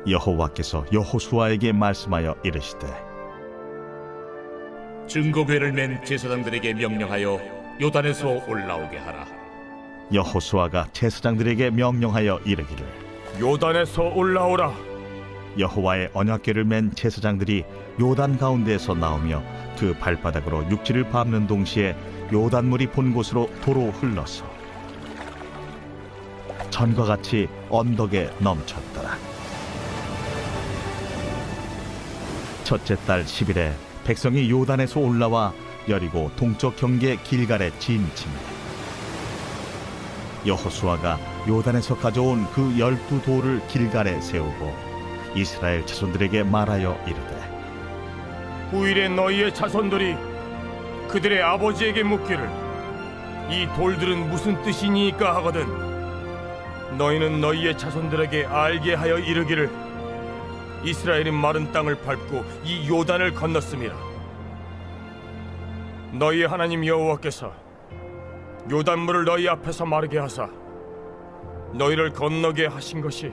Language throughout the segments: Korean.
여호와께서 여호수아에게 말씀하여 이르시되 증거궤를 맨 제사장들에게 명령하여 요단에서 올라오게 하라. 여호수아가 제사장들에게 명령하여 이르기를 요단에서 올라오라. 여호와의 언약궤를 맨 제사장들이 요단 가운데에서 나오며 그 발바닥으로 육지를 밟는 동시에 요단물이 본 곳으로 도로 흘러서 전과 같이 언덕에 넘쳤더라. 첫째 달 10일에 백성이 요단에서 올라와 여리고 동쪽 경계 길갈에 진침해 여호수아가 요단에서 가져온 그 12돌을 길갈에 세우고 이스라엘 자손들에게 말하여 이르되 후일에 너희의 자손들이 그들의 아버지에게 묻기를 이 돌들은 무슨 뜻이니까 하거든 너희는 너희의 자손들에게 알게 하여 이르기를 이스라엘이 마른 땅을 밟고 이 요단을 건넜음이라. 너희의 하나님 여호와께서 요단물을 너희 앞에서 마르게 하사 너희를 건너게 하신 것이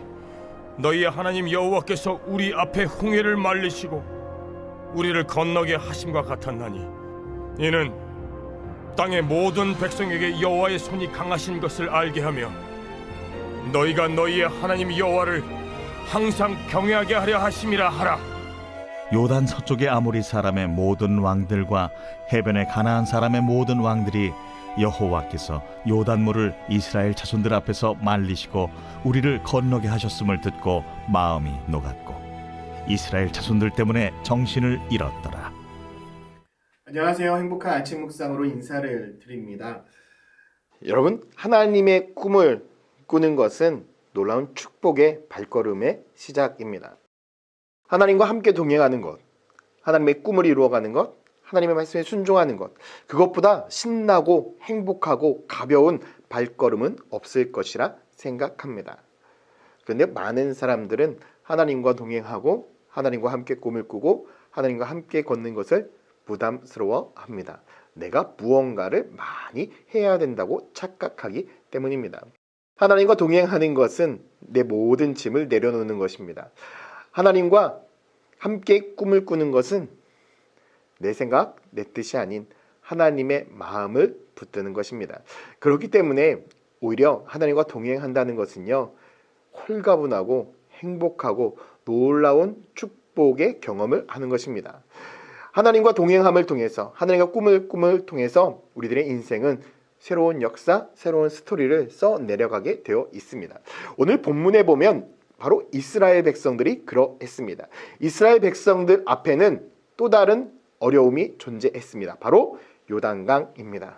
너희의 하나님 여호와께서 우리 앞에 홍해를 말리시고 우리를 건너게 하심과 같았나니 이는 땅의 모든 백성에게 여호와의 손이 강하신 것을 알게 하며 너희가 너희의 하나님 여호와를 항상 경외하게 하려 하심이라 하라. 요단 서쪽의 아모리 사람의 모든 왕들과 해변의 가나안 사람의 모든 왕들이 여호와께서 요단물을 이스라엘 자손들 앞에서 말리시고 우리를 건너게 하셨음을 듣고 마음이 녹았고 이스라엘 자손들 때문에 정신을 잃었더라. 안녕하세요. 행복한 아침 묵상으로 인사를 드립니다. 여러분, 하나님의 꿈을 꾸는 것은 놀라운 축복의 발걸음의 시작입니다. 하나님과 함께 동행하는 것, 하나님의 꿈을 이루어가는 것, 하나님의 말씀에 순종하는 것, 그것보다 신나고 행복하고 가벼운 발걸음은 없을 것이라 생각합니다. 그런데 많은 사람들은 하나님과 동행하고 하나님과 함께 꿈을 꾸고 하나님과 함께 걷는 것을 부담스러워합니다. 내가 무언가를 많이 해야 된다고 착각하기 때문입니다. 하나님과 동행하는 것은 내 모든 짐을 내려놓는 것입니다. 하나님과 함께 꿈을 꾸는 것은 내 생각, 내 뜻이 아닌 하나님의 마음을 붙드는 것입니다. 그렇기 때문에 오히려 하나님과 동행한다는 것은요, 홀가분하고 행복하고 놀라운 축복의 경험을 하는 것입니다. 하나님과 동행함을 통해서, 하나님과 꿈을 통해서 우리들의 인생은 새로운 역사, 새로운 스토리를 써 내려가게 되어 있습니다. 오늘 본문에 보면 바로 이스라엘 백성들이 그러했습니다. 이스라엘 백성들 앞에는 또 다른 어려움이 존재했습니다. 바로 요단강입니다.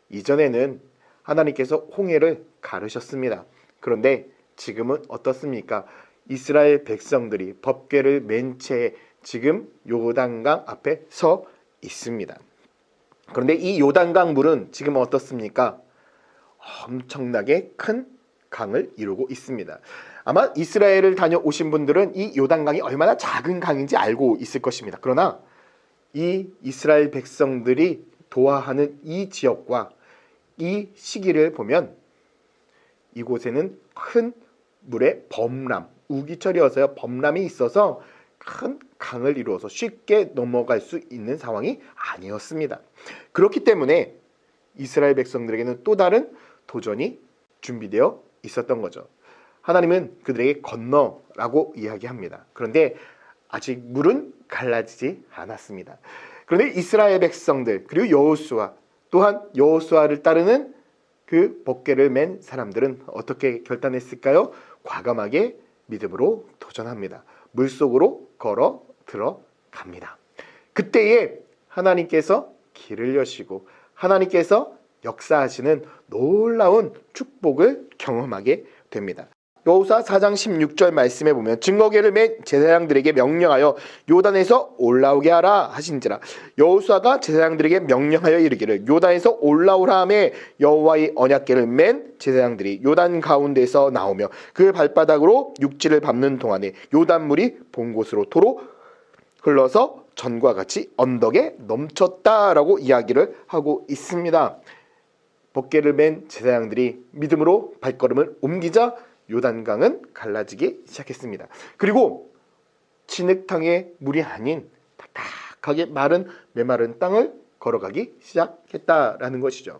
이전에는 하나님께서 홍해를 가르셨습니다. 그런데 지금은 어떻습니까? 이스라엘 백성들이 법궤를 맨 채 지금 요단강 앞에 서 있습니다. 그런데 이 요단강 물은 지금 어떻습니까? 엄청나게 큰 강을 이루고 있습니다. 아마 이스라엘을 다녀오신 분들은 이 요단강이 얼마나 작은 강인지 알고 있을 것입니다. 그러나 이 이스라엘 백성들이 도하하는 이 지역과 이 시기를 보면 이곳에는 큰 물의 범람, 우기철이어서 범람이 있어서 큰 강을 이루어서 쉽게 넘어갈 수 있는 상황이 아니었습니다. 그렇기 때문에 이스라엘 백성들에게는 또 다른 도전이 준비되어 있었던 거죠. 하나님은 그들에게 건너라고 이야기합니다. 그런데 아직 물은 갈라지지 않았습니다. 그런데 이스라엘 백성들 그리고 여호수아 또한 여호수아를 따르는 그 법궤를 맨 사람들은 어떻게 결단했을까요? 과감하게 믿음으로 도전합니다. 물속으로 걸어 들어갑니다. 그때에 하나님께서 길을 여시고 하나님께서 역사하시는 놀라운 축복을 경험하게 됩니다. 여호수아 4장 16절 말씀에 보면 증거궤를 맨 제사장들에게 명령하여 요단에서 올라오게 하라 하신지라. 여호수아가 제사장들에게 명령하여 이르기를 요단에서 올라오라 하매 여호와의 언약궤를 맨 제사장들이 요단 가운데서 나오며 그 발바닥으로 육지를 밟는 동안에 요단물이 본 곳으로 도로 흘러서 전과 같이 언덕에 넘쳤다라고 이야기를 하고 있습니다. 법궤를 맨 제사장들이 믿음으로 발걸음을 옮기자 요단강은 갈라지기 시작했습니다. 그리고 진흙탕에 물이 아닌 딱딱하게 마른 메마른 땅을 걸어가기 시작했다라는 것이죠.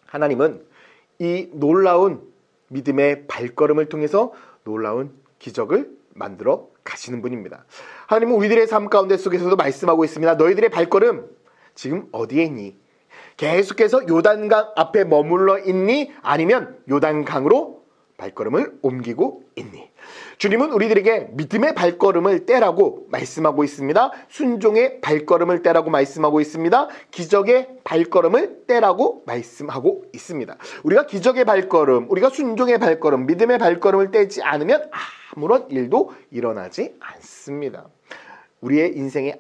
하나님은 이 놀라운 믿음의 발걸음을 통해서 놀라운 기적을 만들어 가시는 분입니다. 하나님은 우리들의 삶 가운데 속에서도 말씀하고 있습니다. 너희들의 발걸음 지금 어디에 있니? 계속해서 요단강 앞에 머물러 있니? 아니면 요단강으로 발걸음을 옮기고 있니? 주님은 우리들에게 믿음의 발걸음을 떼라고 말씀하고 있습니다. 순종의 발걸음을 떼라고 말씀하고 있습니다. 기적의 발걸음을 떼라고 말씀하고 있습니다. 우리가 기적의 발걸음, 우리가 순종의 발걸음, 믿음의 발걸음을 떼지 않으면 아무런 일도 일어나지 않습니다. 우리의 인생에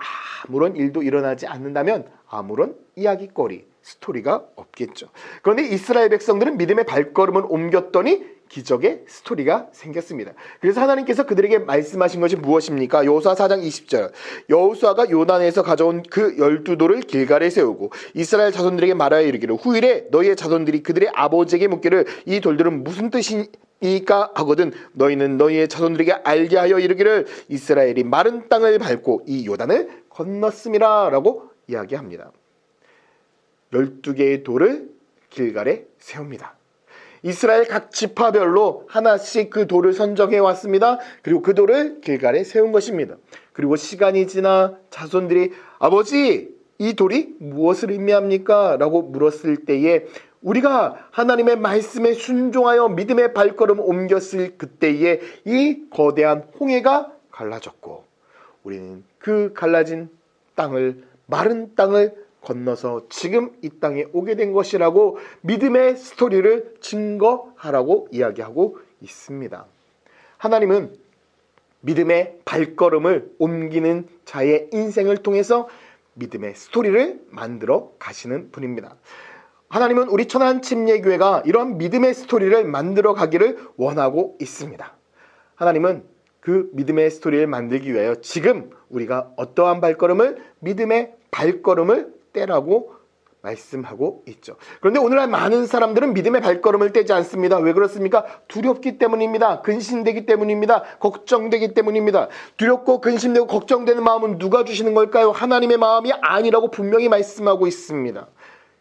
아무런 일도 일어나지 않는다면 아무런 이야기거리, 스토리가 없겠죠. 그런데 이스라엘 백성들은 믿음의 발걸음을 옮겼더니 기적의 스토리가 생겼습니다. 그래서 하나님께서 그들에게 말씀하신 것이 무엇입니까? 여호수아 4장 20절 여호수아가 요단에서 가져온 그 12돌을 길갈에 세우고 이스라엘 자손들에게 말하여 이르기를 후일에 너희의 자손들이 그들의 아버지에게 묻기를 이 돌들은 무슨 뜻이니까 하거든 너희는 너희의 자손들에게 알게 하여 이르기를 이스라엘이 마른 땅을 밟고 이 요단을 건넜음이라 라고 이야기합니다. 12개의 돌을 길갈에 세웁니다. 이스라엘 각 지파별로 하나씩 그 돌을 선정해 왔습니다. 그리고 그 돌을 길갈에 세운 것입니다. 그리고 시간이 지나 자손들이 아버지 이 돌이 무엇을 의미합니까? 라고 물었을 때에 우리가 하나님의 말씀에 순종하여 믿음의 발걸음 옮겼을 그때에 이 거대한 홍해가 갈라졌고 우리는 그 갈라진 땅을 마른 땅을 건너서 지금 이 땅에 오게 된 것이라고 믿음의 스토리를 증거하라고 이야기하고 있습니다. 하나님은 믿음의 발걸음을 옮기는 자의 인생을 통해서 믿음의 스토리를 만들어 가시는 분입니다. 하나님은 우리 천안침례교회가 이러한 믿음의 스토리를 만들어 가기를 원하고 있습니다. 하나님은 그 믿음의 스토리를 만들기 위하여 지금 우리가 어떠한 발걸음을 믿음의 발걸음을 떼라고 말씀하고 있죠. 그런데 오늘날 많은 사람들은 믿음의 발걸음을 떼지 않습니다. 왜 그렇습니까? 두렵기 때문입니다. 근심되기 때문입니다. 걱정되기 때문입니다. 두렵고 근심되고 걱정되는 마음은 누가 주시는 걸까요? 하나님의 마음이 아니라고 분명히 말씀하고 있습니다.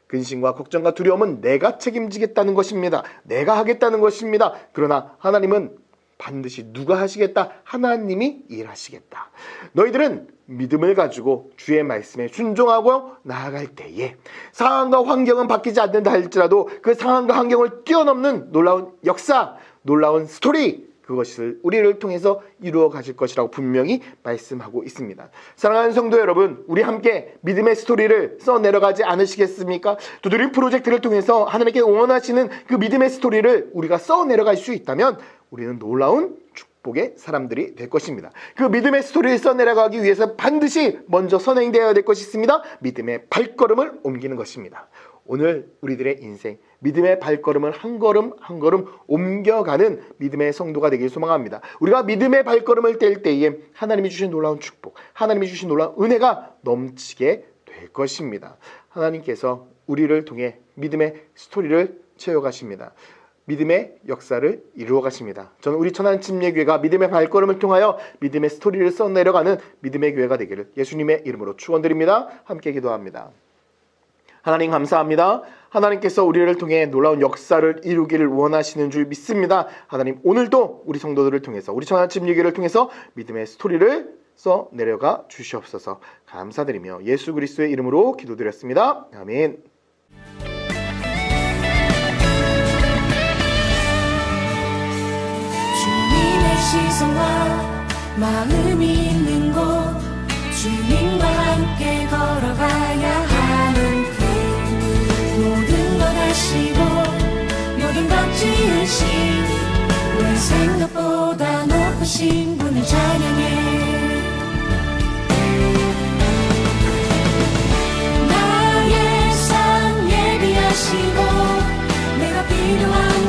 근심과 걱정과 두려움은 내가 책임지겠다는 것입니다. 내가 하겠다는 것입니다. 그러나 하나님은 반드시 누가 하시겠다? 하나님이 일하시겠다. 너희들은 믿음을 가지고 주의 말씀에 순종하고 나아갈 때에 상황과 환경은 바뀌지 않는다 할지라도 그 상황과 환경을 뛰어넘는 놀라운 역사, 놀라운 스토리, 그것을 우리를 통해서 이루어 가실 것이라고 분명히 말씀하고 있습니다. 사랑하는 성도 여러분, 우리 함께 믿음의 스토리를 써내려가지 않으시겠습니까? 두드림 프로젝트를 통해서 하나님께 원하시는 그 믿음의 스토리를 우리가 써내려갈 수 있다면 우리는 놀라운 축복의 사람들이 될 것입니다. 그 믿음의 스토리를 써내려가기 위해서 반드시 먼저 선행되어야 될 것이 있습니다. 믿음의 발걸음을 옮기는 것입니다. 오늘 우리들의 인생 믿음의 발걸음을 한 걸음 한 걸음 옮겨가는 믿음의 성도가 되길 소망합니다. 우리가 믿음의 발걸음을 뗄 때에 하나님이 주신 놀라운 축복, 하나님이 주신 놀라운 은혜가 넘치게 될 것입니다. 하나님께서 우리를 통해 믿음의 스토리를 채워가십니다. 믿음의 역사를 이루어 가십니다. 저는 우리 천안침례교회가 믿음의 발걸음을 통하여 믿음의 스토리를 써내려가는 믿음의 교회가 되기를 예수님의 이름으로 축원드립니다. 함께 기도합니다. 하나님 감사합니다. 하나님께서 우리를 통해 놀라운 역사를 이루기를 원하시는 줄 믿습니다. 하나님 오늘도 우리 성도들을 통해서 우리 천안침례교회를 통해서 믿음의 스토리를 써내려가 주시옵소서. 감사드리며 예수 그리스도의 이름으로 기도드렸습니다. 아멘. 시선과 마음이 있는 곳 주님과 함께 걸어가야 하는 그 모든 것 아시고 모든 것 지으신 우리 생각보다 높으신 분을 찬양해 나의 삶 예비하시고 내가 필요한